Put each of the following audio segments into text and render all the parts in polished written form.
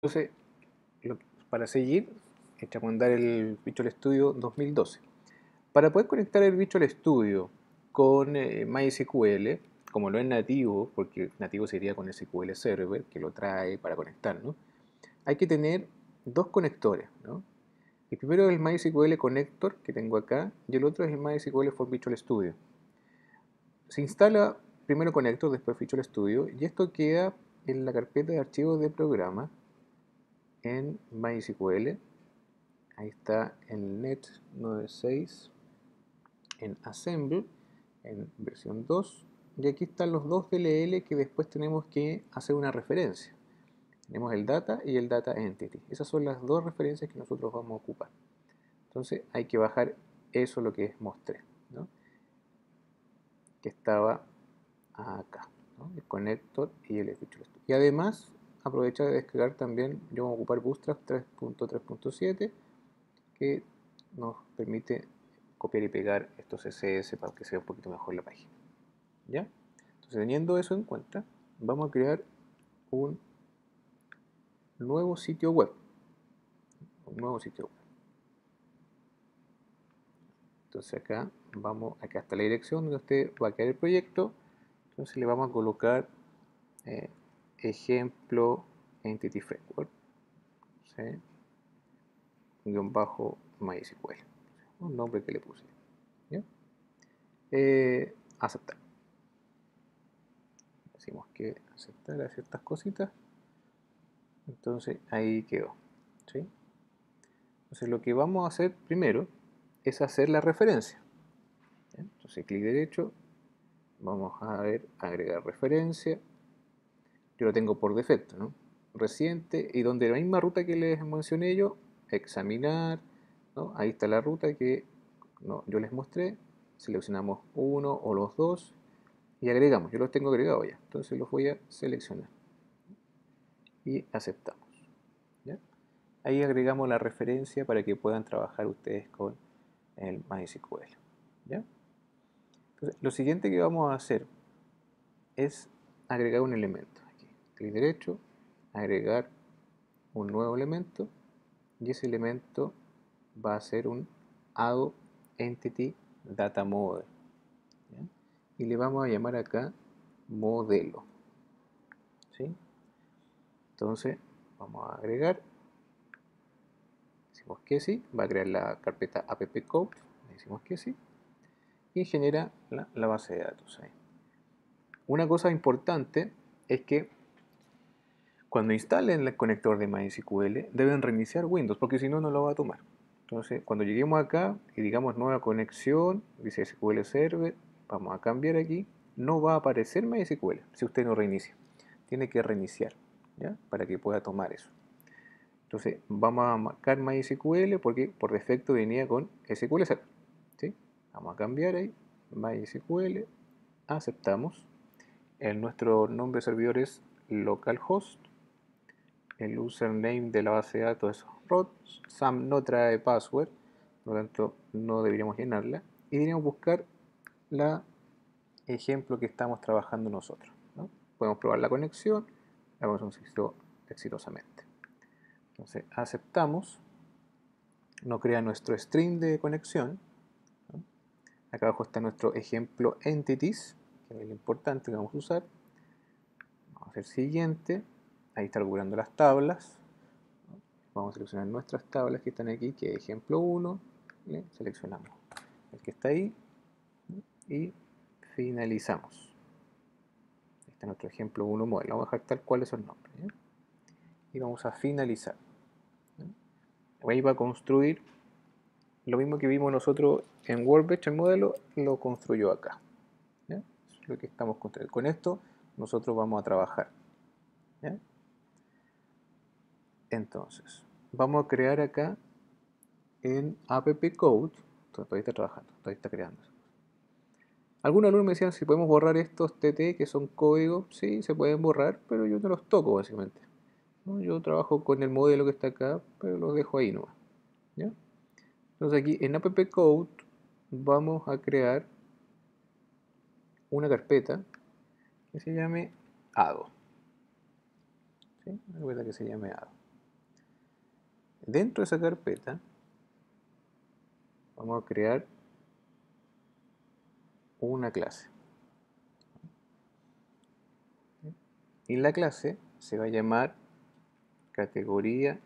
Entonces, para seguir, echamos a andar el Visual Studio 2012. Para poder conectar el Visual Studio con MySQL, como no es nativo, porque nativo sería con SQL Server, que lo trae para conectar, ¿no? Hay que tener dos conectores, ¿no? El primero es el MySQL Connector que tengo acá y el otro es el MySQL for Visual Studio. Se instala primero Connector, después Visual Studio y esto queda en la carpeta de archivos de programa en MySQL. Ahí está en net96, en Assemble, en versión 2. Y aquí están los dos DLL que después tenemos que hacer una referencia. Tenemos el data y el data entity. Esas son las dos referencias que nosotros vamos a ocupar. Entonces hay que bajar eso, lo que mostré, ¿no? Que estaba acá, ¿no? El connector y el Visual Studio. Y además aprovecha de descargar también, yo voy a ocupar Bootstrap 3.3.7 que nos permite copiar y pegar estos CSS para que sea un poquito mejor la página. ¿Ya? Entonces, teniendo eso en cuenta, vamos a crear un nuevo sitio web. Un nuevo sitio web. Entonces acá está la dirección donde usted va a crear el proyecto. Entonces le vamos a colocar eh, ejemplo entity framework, ¿sí? Guión bajo MySQL, un nombre que le puse. ¿Ya? Aceptar. Decimos que aceptar a ciertas cositas. Entonces ahí quedó, ¿sí? Entonces lo que vamos a hacer primero es hacer la referencia, ¿ya? Entonces clic derecho, vamos a ver agregar referencia. Yo lo tengo por defecto, ¿no? Reciente, y donde la misma ruta que les mencioné yo, examinar, ¿no? Ahí está la ruta que no, yo les mostré. Seleccionamos uno o los dos y agregamos. Yo los tengo agregados ya, entonces los voy a seleccionar y aceptamos, ¿ya? Ahí agregamos la referencia para que puedan trabajar ustedes con el MySQL, ¿ya? Entonces, lo siguiente que vamos a hacer es agregar un elemento. Aquí, clic derecho, agregar un nuevo elemento y ese elemento va a ser un add entity data model, ¿ya? Y le vamos a llamar acá modelo, ¿sí? Entonces vamos a agregar, decimos que sí, va a crear la carpeta appcode, decimos que sí y genera la base de datos ahí. Una cosa importante es que cuando instalen el conector de MySQL deben reiniciar Windows porque si no, no lo va a tomar. Entonces, cuando lleguemos acá y digamos nueva conexión, dice SQL Server, vamos a cambiar aquí, no va a aparecer MySQL si usted no reinicia. Tiene que reiniciar, ¿ya? Para que pueda tomar eso. Entonces, vamos a marcar MySQL porque por defecto venía con SQL Server, ¿sí? Vamos a cambiar ahí, MySQL, aceptamos. Nuestro nombre de servidor es localhost. El username de la base de datos es root. SAM no trae password, por lo tanto no deberíamos llenarla. Y deberíamos buscar la ejemplo que estamos trabajando nosotros, ¿no? Podemos probar la conexión, la conexión se hizo exitosamente. Entonces aceptamos, nos crea nuestro string de conexión, ¿no? Acá abajo está nuestro ejemplo entities, que es lo importante que vamos a usar. Vamos a hacer siguiente, ahí está configurando las tablas. Vamos a seleccionar nuestras tablas que están aquí, que es ejemplo 1, seleccionamos el que está ahí y finalizamos. Este es nuestro ejemplo 1 modelo. Vamos a dejar tal cual esos nombres, ¿ya? Y vamos a finalizar, ¿ya? Ahí va a construir lo mismo que vimos nosotros en Workbench, el modelo lo construyó acá, ¿ya? Eso es lo que estamos construyendo. Con esto nosotros vamos a trabajar, ¿ya? Entonces, vamos a crear acá en appcode, todavía está trabajando, todavía está creando. Algunos alumnos me decían si podemos borrar estos TT que son códigos. Sí, se pueden borrar, pero yo no los toco básicamente, ¿no? Yo trabajo con el modelo que está acá, pero los dejo ahí nomás, ¿ya? Entonces aquí en appcode vamos a crear una carpeta que se llame ado, ¿sí? Una carpeta que se llame ado. Dentro de esa carpeta vamos a crear una clase. Y la clase se va a llamar categoría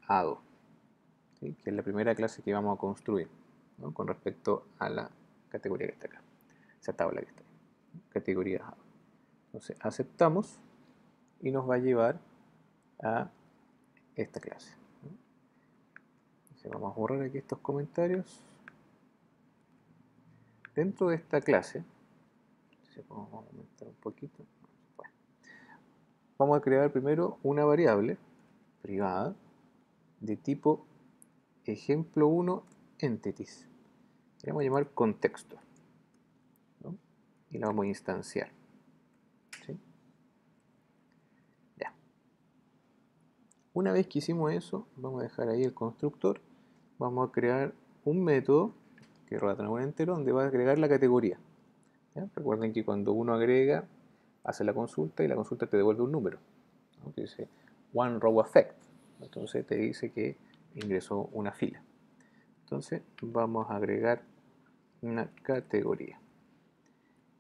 ADO, ¿sí? Que es la primera clase que vamos a construir, ¿no? Con respecto a la categoría que está acá, esa tabla que está ahí, ¿no? Categoría ADO. Entonces aceptamos y nos va a llevar a esta clase, ¿no? Entonces vamos a borrar aquí estos comentarios. Dentro de esta clase, vamos a aumentar un poquito, bueno, vamos a crear primero una variable privada de tipo ejemplo1 entities. Le vamos a llamar contexto, ¿no? Y la vamos a instanciar, ¿sí? Ya. Una vez que hicimos eso, vamos a dejar ahí el constructor. Vamos a crear un método que va a tener un entero donde va a agregar la categoría, ¿ya? Recuerden que cuando uno agrega, hace la consulta y la consulta te devuelve un número, ¿no? Que dice one row effect. Entonces te dice que ingresó una fila. Entonces vamos a agregar una categoría.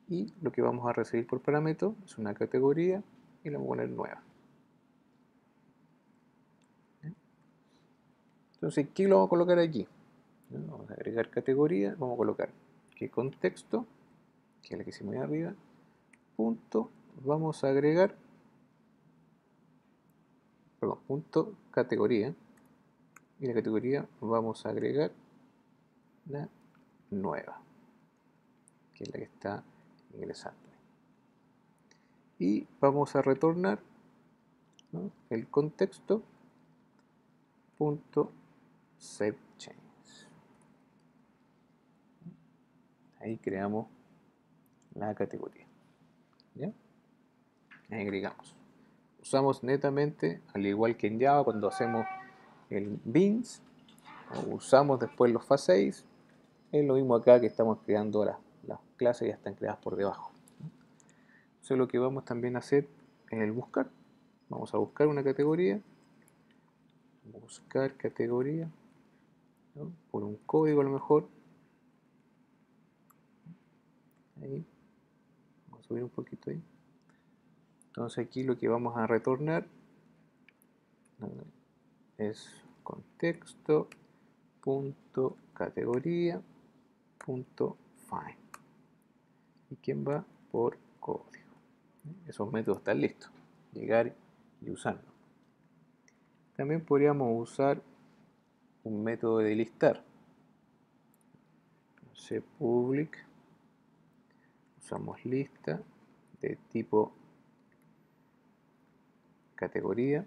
Y lo que vamos a recibir por parámetro es una categoría y la vamos a poner nueva. Entonces, ¿qué lo vamos a colocar aquí? Vamos a agregar categoría, vamos a colocar que contexto, que es la que hicimos ahí arriba, punto, vamos a agregar, perdón, punto categoría, y la categoría vamos a agregar la nueva, que es la que está ingresando. Y vamos a retornar, ¿no? El contexto punto setChange. Ahí creamos la categoría, ¿ya? Ahí agregamos. Usamos netamente, al igual que en Java, cuando hacemos el beans, usamos después los fa6. Es lo mismo acá que estamos creando las clases, ya están creadas por debajo. Entonces lo que vamos también a hacer es el buscar. Vamos a buscar una categoría, buscar categoría, ¿no? Por un código a lo mejor. Ahí, vamos a subir un poquito ahí. Entonces aquí lo que vamos a retornar, ¿no? Es contexto punto categoría punto find. ¿Y quién va? Por código. Esos métodos están listos. Llegar y usarlo. También podríamos usar un método de listar. Public, usamos lista de tipo categoría.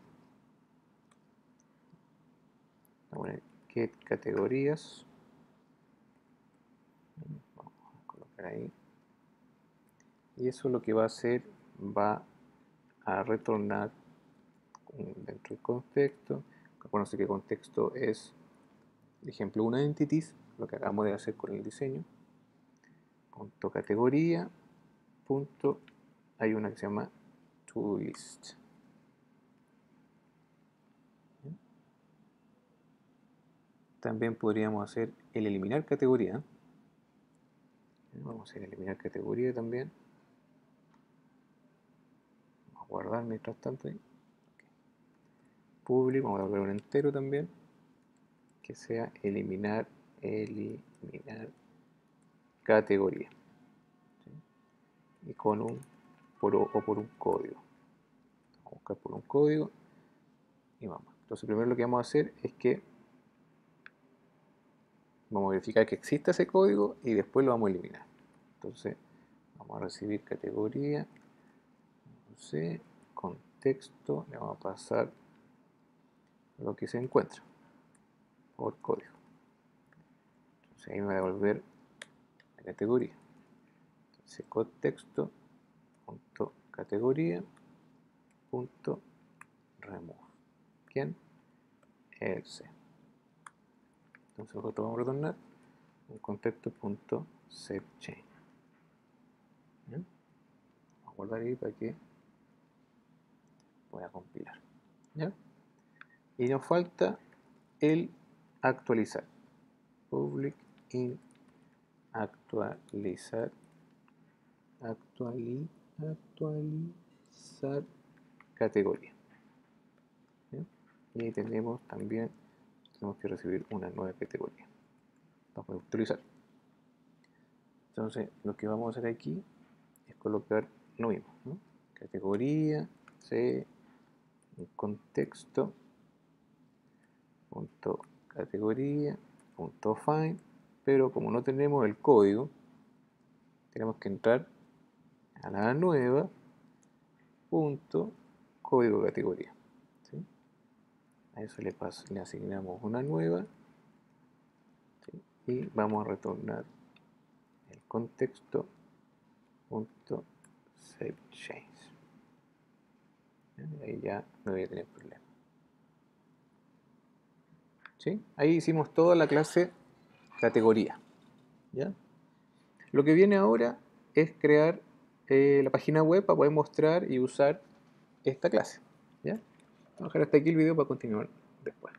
Vamos a poner get categorías. Vamos a colocar ahí. Y eso lo que va a hacer, va a retornar dentro del contexto. Acuérdense que contexto es, por ejemplo, una entities, lo que acabamos de hacer con el diseño. Punto categoría, punto, hay una que se llama toList. También podríamos hacer el eliminar categoría. Vamos a hacer eliminar categoría también. Vamos a guardar mientras tanto ahí. Public, vamos a volver un entero también. Que sea eliminar categoría. ¿Sí? Y con un por un código. Vamos a buscar por un código y vamos. Entonces primero lo que vamos a hacer es que vamos a verificar que exista ese código y después lo vamos a eliminar. Entonces vamos a recibir categoría, no sé, contexto, le vamos a pasar lo que se encuentra por código. Entonces ahí me va a devolver la categoría. Entonces contexto punto categoría punto remove. ¿Quién? El C. Entonces nosotros vamos a retornar un contexto punto setChange. Vamos a guardar ahí para que pueda compilar. ¿Ya? Y nos falta el actualizar. Public in actualizar. Actualizar categoría. ¿Sí? Y ahí tenemos también, tenemos que recibir una nueva categoría. Vamos a actualizar. Entonces, lo que vamos a hacer aquí es colocar lo mismo, ¿no? Categoría, C, contexto, punto categoría, punto find, pero como no tenemos el código, tenemos que entrar a la nueva punto código categoría. ¿Sí? A eso le asignamos una nueva, ¿sí? Y vamos a retornar el contexto punto save change. Ahí ya no voy a tener problema. ¿Sí? Ahí hicimos toda la clase categoría. ¿Ya? Lo que viene ahora es crear la página web para poder mostrar y usar esta clase. ¿Ya? Vamos a dejar hasta aquí el video para continuar después.